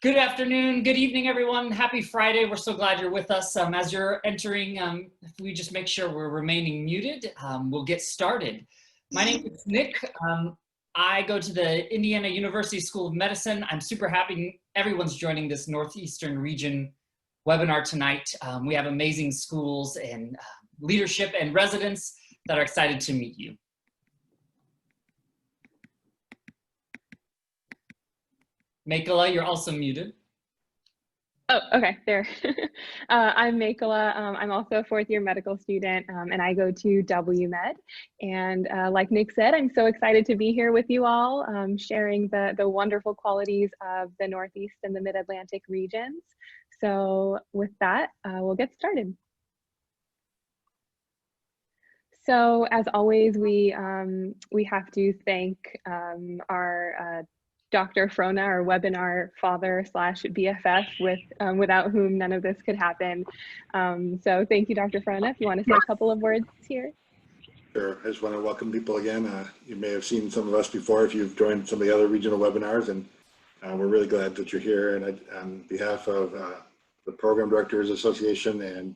Good afternoon, good evening, everyone. Happy Friday. We're so glad you're with us. As you're entering, if we just make sure we're remaining muted, we'll get started. My name is Nick. I go to the Indiana University School of Medicine. I'm super happy everyone's joining this Northeastern region webinar tonight. We have amazing schools and leadership and residents that are excited to meet you. Makela, you're also muted. Oh, okay, there. I'm Makela. I'm also a fourth-year medical student, and I go to WMed. And like Nick said, I'm so excited to be here with you all, sharing the wonderful qualities of the Northeast and the Mid-Atlantic regions. So with that, we'll get started. So as always, we have to thank our Dr. Frona, our webinar father / BFF, without whom none of this could happen. So thank you, Dr. Frona. If you want to say a couple of words here. Sure. I just want to welcome people again. You may have seen some of us before if you've joined some of the other regional webinars, and we're really glad that you're here. And on behalf of the Program Directors Association and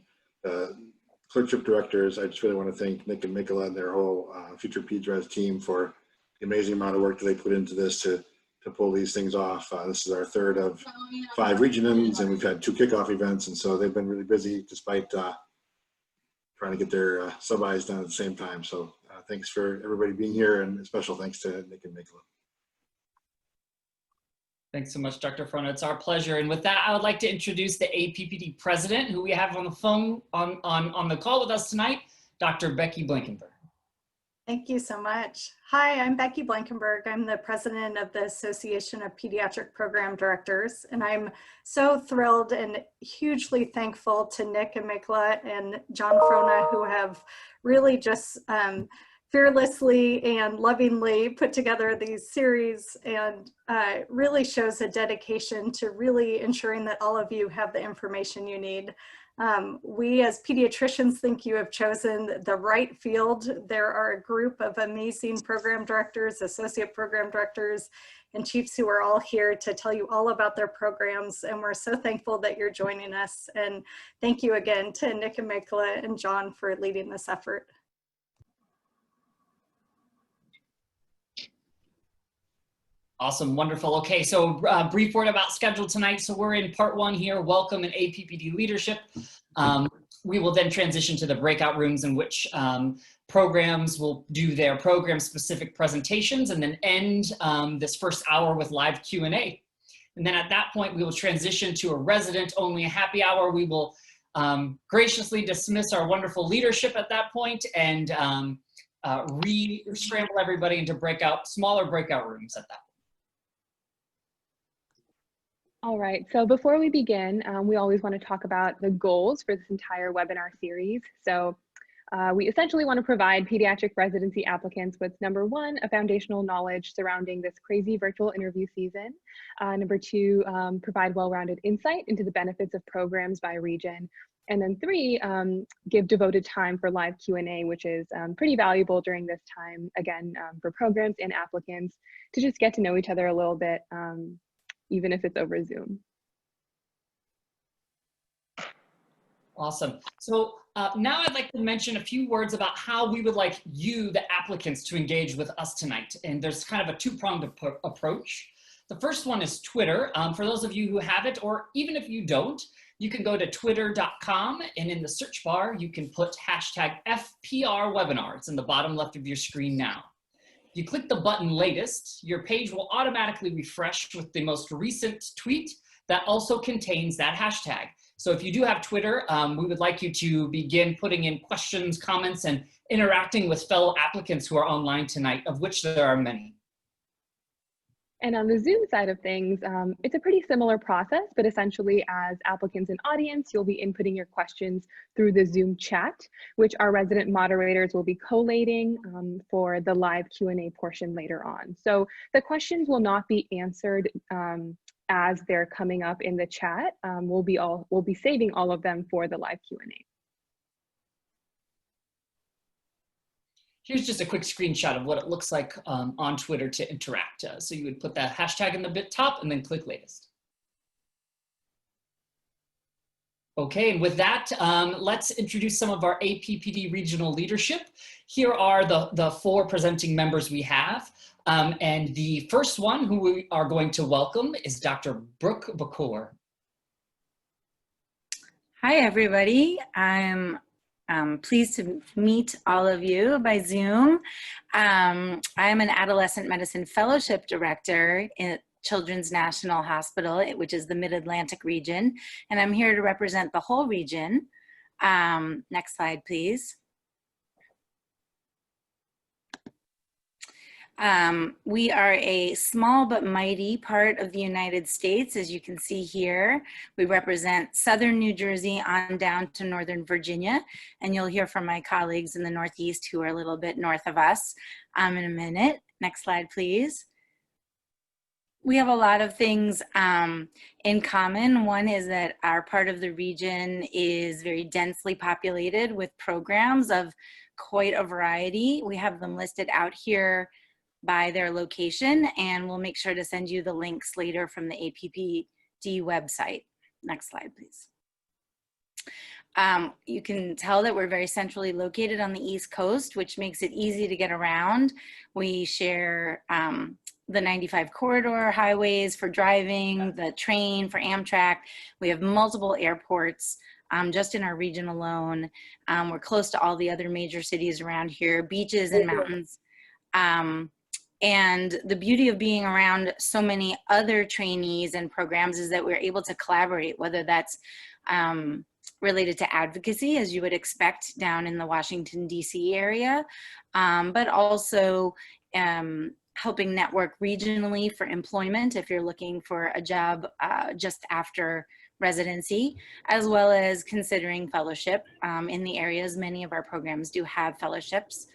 clerkship directors, I just really want to thank Nick and Makela and their whole FuturePedsRes team for the amazing amount of work that they put into this to pull these things off. This is our third of 5 regionals, and we've had 2 kickoff events, and so they've been really busy despite trying to get their sub-Is done at the same time. So thanks for everybody being here, and a special thanks to Nick and Makela. Thanks so much, Dr. Frona. It's our pleasure. And with that, I would like to introduce the APPD president, who we have on the phone on the call with us tonight, Dr. Becky Blankenberg. Thank you so much. Hi, I'm Becky Blankenberg. I'm the president of the Association of Pediatric Program Directors, and I'm so thrilled and hugely thankful to Nick and Makela and John Frona, who have really just fearlessly and lovingly put together these series, and really shows a dedication to really ensuring that all of you have the information you need. We as pediatricians think you have chosen the right field. There are a group of amazing program directors, associate program directors, and chiefs who are all here to tell you all about their programs, and we're so thankful that you're joining us. And thank you again to Nick and Makela and John for leading this effort. Awesome, wonderful. Okay, so brief word about schedule tonight. So we're in part 1 here, welcome and APPD leadership. We will then transition to the breakout rooms in which programs will do their program specific presentations, and then end this first hour with live Q&A. And then at that point, we will transition to a resident only happy hour. We will graciously dismiss our wonderful leadership at that point and re-scramble everybody into smaller breakout rooms at that point. All right, so before we begin, we always want to talk about the goals for this entire webinar series. So we essentially want to provide pediatric residency applicants with, number 1, a foundational knowledge surrounding this crazy virtual interview season. Number 2, provide well-rounded insight into the benefits of programs by region. And then 3, give devoted time for live Q&A, which is pretty valuable during this time, again, for programs and applicants to just get to know each other a little bit, even if it's over Zoom. Awesome. So now I'd like to mention a few words about how we would like you, the applicants, to engage with us tonight. And there's kind of a 2-pronged approach. The first one is Twitter. For those of you who have it, or even if you don't, you can go to twitter.com, and in the search bar, you can put hashtag FPRwebinar. It's in the bottom left of your screen now. If you click the button latest, your page will automatically refresh with the most recent tweet that also contains that hashtag. So if you do have Twitter, we would like you to begin putting in questions, comments, and interacting with fellow applicants who are online tonight, of which there are many. And on the Zoom side of things, it's a pretty similar process, but essentially as applicants and audience, you'll be inputting your questions through the Zoom chat, which our resident moderators will be collating for the live Q&A portion later on. So the questions will not be answered as they're coming up in the chat. We'll be saving all of them for the live Q&A. Here's just a quick screenshot of what it looks like on Twitter to interact. So you would put that hashtag in the top and then click latest. Okay, and with that, let's introduce some of our APPD regional leadership. Here are the four presenting members we have. And the first one who we are going to welcome is Dr. Brooke Bacour. Hi, everybody. I'm pleased to meet all of you by Zoom. I'm an adolescent medicine fellowship director at Children's National Hospital, which is the Mid-Atlantic region, and I'm here to represent the whole region. Next slide, please. We are a small but mighty part of the United States, as you can see here. We represent southern New Jersey on down to northern Virginia, and you'll hear from my colleagues in the Northeast who are a little bit north of us in a minute. Next slide, please. We have a lot of things in common. One is that our part of the region is very densely populated with programs of quite a variety. We have them listed out here by their location, and we'll make sure to send you the links later from the APPD website. Next slide, please. You can tell that we're very centrally located on the East Coast, which makes it easy to get around. We share the 95 corridor highways for driving, the train for Amtrak. We have multiple airports just in our region alone. We're close to all the other major cities around here, beaches and mountains. And the beauty of being around so many other trainees and programs is that we're able to collaborate, whether that's related to advocacy, as you would expect down in the Washington, D.C. area, but also helping network regionally for employment if you're looking for a job just after residency, as well as considering fellowship in the areas. Many of our programs do have fellowships.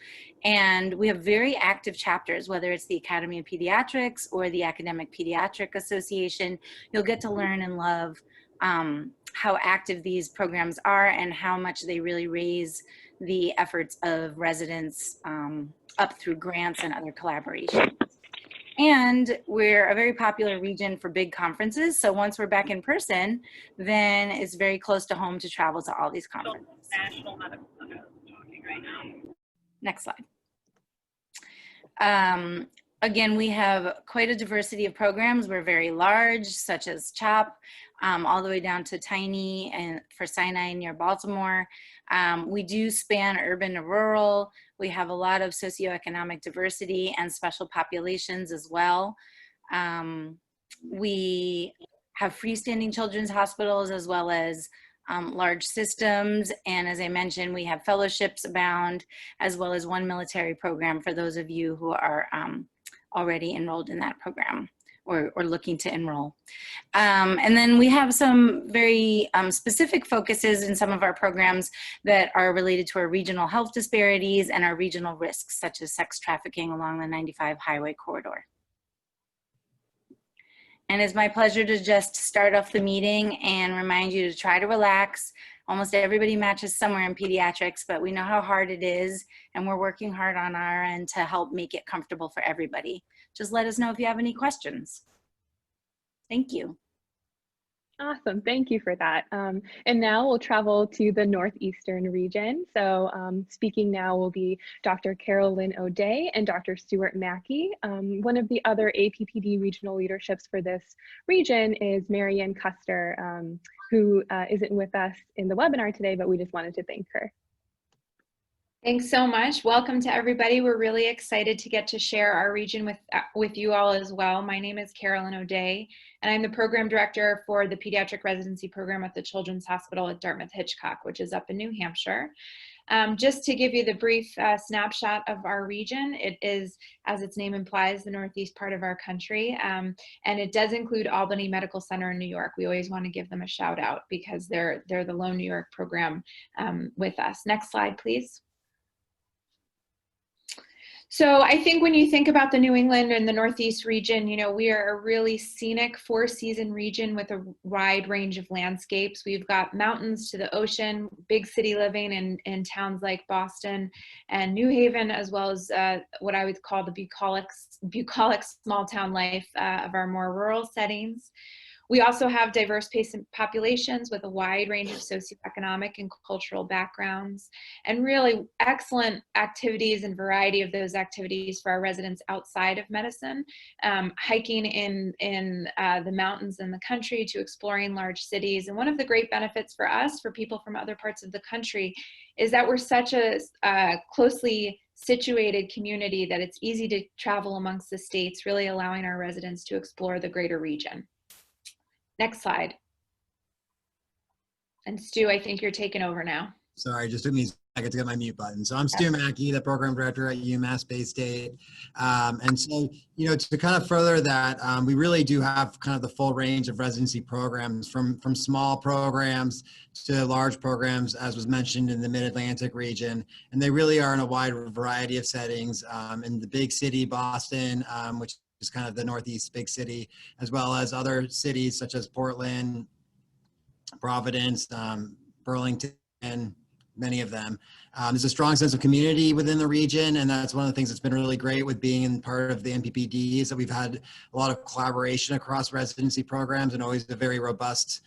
And we have very active chapters, whether it's the Academy of Pediatrics or the Academic Pediatric Association. You'll get to learn and love how active these programs are and how much they really raise the efforts of residents up through grants and other collaborations. And we're a very popular region for big conferences. So once we're back in person, then it's very close to home to travel to all these conferences. Next slide. Again, we have quite a diversity of programs. We're very large, such as CHOP, all the way down to tiny and for Sinai near Baltimore. We do span urban to rural. We have a lot of socioeconomic diversity and special populations as well. We have freestanding children's hospitals as well as large systems. And as I mentioned, we have fellowships abound, as well as one military program for those of you who are already enrolled in that program or looking to enroll. And then we have some very specific focuses in some of our programs that are related to our regional health disparities and our regional risks, such as sex trafficking along the 95 highway corridor. And it's my pleasure to just start off the meeting and remind you to try to relax. Almost everybody matches somewhere in pediatrics, but we know how hard it is, and we're working hard on our end to help make it comfortable for everybody. Just let us know if you have any questions. Thank you. Awesome, thank you for that. And now we'll travel to the Northeastern region. So speaking now will be Dr. Carolyn O'Day and Dr. Stuart Mackey. One of the other APPD regional leaderships for this region is Marianne Custer, who isn't with us in the webinar today, but we just wanted to thank her. Thanks so much. Welcome to everybody. We're really excited to get to share our region with you all as well. My name is Carolyn O'Day, and I'm the program director for the pediatric residency program at the Children's Hospital at Dartmouth-Hitchcock, which is up in New Hampshire. Just to give you the brief snapshot of our region, it is, as its name implies, the northeast part of our country, and it does include Albany Medical Center in New York. We always want to give them a shout out because they're the lone New York program with us. Next slide, please. So I think when you think about the New England and the Northeast region, you know, we are a really scenic 4-season region with a wide range of landscapes. We've got mountains to the ocean, big city living in towns like Boston and New Haven, as well as what I would call the bucolic small town life of our more rural settings. We also have diverse patient populations with a wide range of socioeconomic and cultural backgrounds, and really excellent activities and variety of those activities for our residents outside of medicine, hiking in the mountains in the country to exploring large cities. And one of the great benefits for us, for people from other parts of the country, is that we're such a closely situated community that it's easy to travel amongst the states, really allowing our residents to explore the greater region. Next slide. And Stu, I think you're taking over now. Sorry, just took me a second to get my mute button. So I'm Stu Mackey, the program director at UMass Bay State. And so, you know, to kind of further that, we really do have kind of the full range of residency programs from small programs to large programs, as was mentioned in the Mid-Atlantic region. And they really are in a wide variety of settings in the big city, Boston, which is kind of the Northeast big city, as well as other cities such as Portland, Providence, Burlington, many of them. There's a strong sense of community within the region, and that's one of the things that's been really great with being in part of the MPPD is that we've had a lot of collaboration across residency programs and always a very robust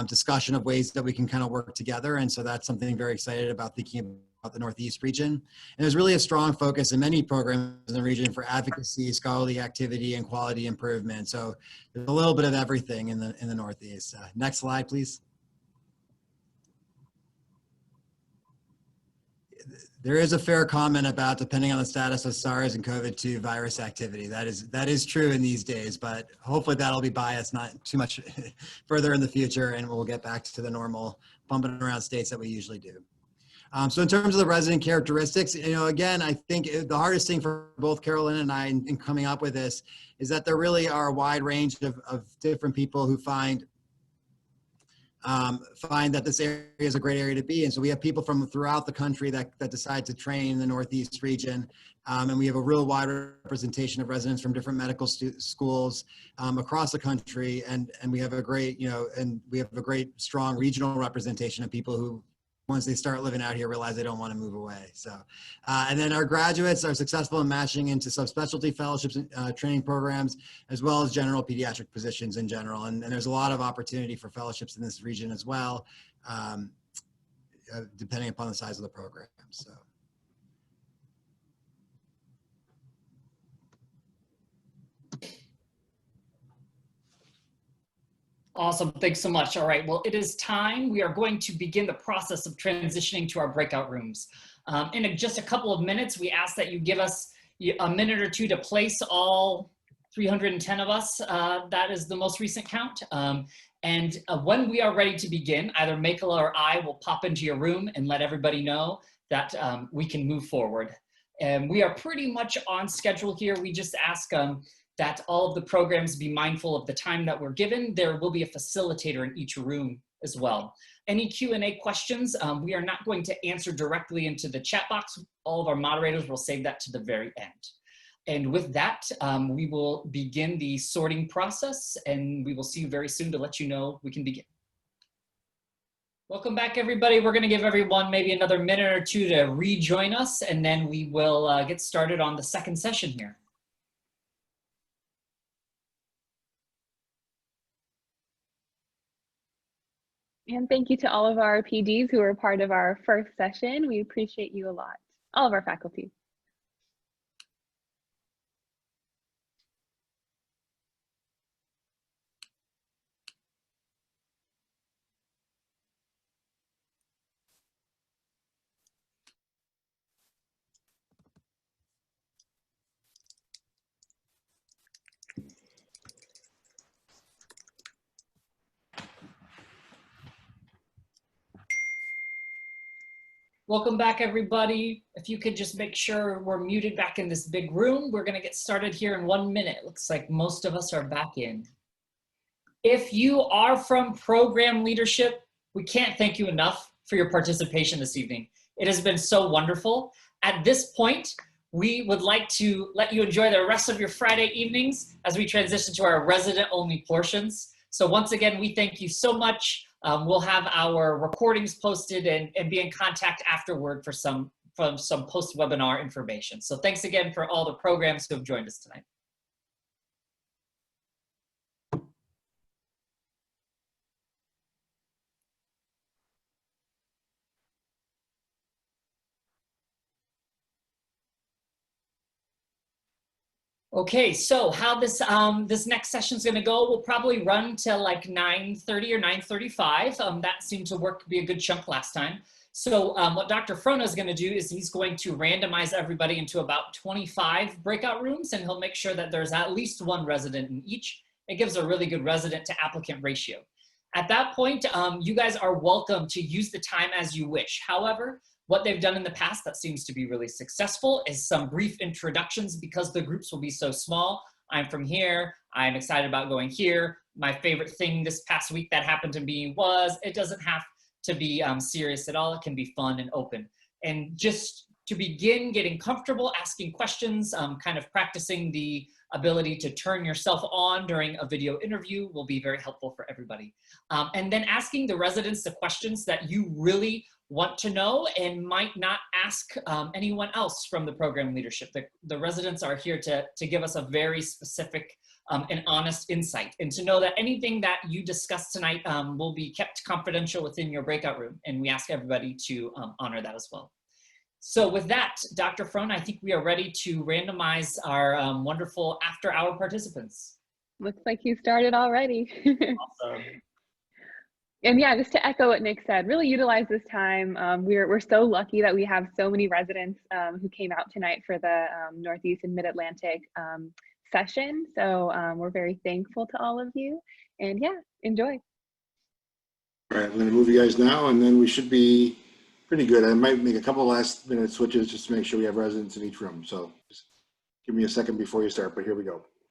discussion of ways that we can kind of work together. And so that's something very excited about thinking about the Northeast region. And there's really a strong focus in many programs in the region for advocacy, scholarly activity, and quality improvement. So there's a little bit of everything in the Northeast. Next slide, please. There is a fair comment about depending on the status of SARS and COVID-2 virus activity. That is true in these days, but hopefully that'll be biased not too much further in the future, and we'll get back to the normal bumping around states that we usually do. So in terms of the resident characteristics, you know, again, I think the hardest thing for both Carolyn and I in coming up with this is that there really are a wide range of different people who find that this area is a great area to be in. So we have people from throughout the country that decide to train in the Northeast region. And we have a real wide representation of residents from different medical schools across the country. And we have a great, you know, and we have a great strong regional representation of people who, once they start living out here, realize they don't want to move away. So, and then our graduates are successful in matching into subspecialty fellowships and training programs, as well as general pediatric positions in general. And there's a lot of opportunity for fellowships in this region as well, depending upon the size of the program. So. Awesome, thanks so much. All right, well, it is time. We are going to begin the process of transitioning to our breakout rooms. In just a couple of minutes, we ask that you give us a minute or two to place all 310 of us. That is the most recent count. And when we are ready to begin, either Makela or I will pop into your room and let everybody know that we can move forward. And we are pretty much on schedule here. We just ask that all of the programs be mindful of the time that we're given. There will be a facilitator in each room as well. Any Q&A questions, we are not going to answer directly into the chat box. All of our moderators will save that to the very end. And with that, we will begin the sorting process, and we will see you very soon to let you know we can begin. Welcome back, everybody. We're gonna give everyone maybe another minute or two to rejoin us, and then we will get started on the second session here. And thank you to all of our PDs who were part of our first session. We appreciate you a lot, all of our faculty. Welcome back, everybody. If you could just make sure we're muted back in this big room, we're gonna get started here in 1 minute. Looks like most of us are back in. If you are from program leadership, we can't thank you enough for your participation this evening. It has been so wonderful. At this point, we would like to let you enjoy the rest of your Friday evenings as we transition to our resident-only portions. So once again, we thank you so much. We'll have our recordings posted and be in contact afterward for some post-webinar information. So thanks again for all the programs who have joined us tonight. Okay, so how this next session is going to go, we'll probably run till like 9:30 or 9:35. That seemed to work, be a good chunk last time. So what Dr. Frona is going to do is he's going to randomize everybody into about 25 breakout rooms, and he'll make sure that there's at least one resident in each. It gives a really good resident to applicant ratio. At that point, you guys are welcome to use the time as you wish. However, what they've done in the past that seems to be really successful is some brief introductions, because the groups will be so small. I'm from here, I'm excited about going here. My favorite thing this past week that happened to me was, it doesn't have to be serious at all. It can be fun and open. And just to begin getting comfortable asking questions, kind of practicing the ability to turn yourself on during a video interview will be very helpful for everybody. And then asking the residents the questions that you really want to know and might not ask anyone else from the program leadership. The residents are here to give us a very specific and honest insight, and to know that anything that you discuss tonight will be kept confidential within your breakout room, and we ask everybody to honor that as well. So with that, Dr. Frona, I think we are ready to randomize our wonderful after-hour participants. Looks like you started already. Awesome. And yeah, just to echo what Nick said, really utilize this time. We're so lucky that we have so many residents who came out tonight for the Northeast and Mid-Atlantic session. So we're very thankful to all of you, and yeah, enjoy. All right, I'm going to move you guys now, and then we should be pretty good. I might make a couple last minute switches just to make sure we have residents in each room. So just give me a second before you start, but here we go.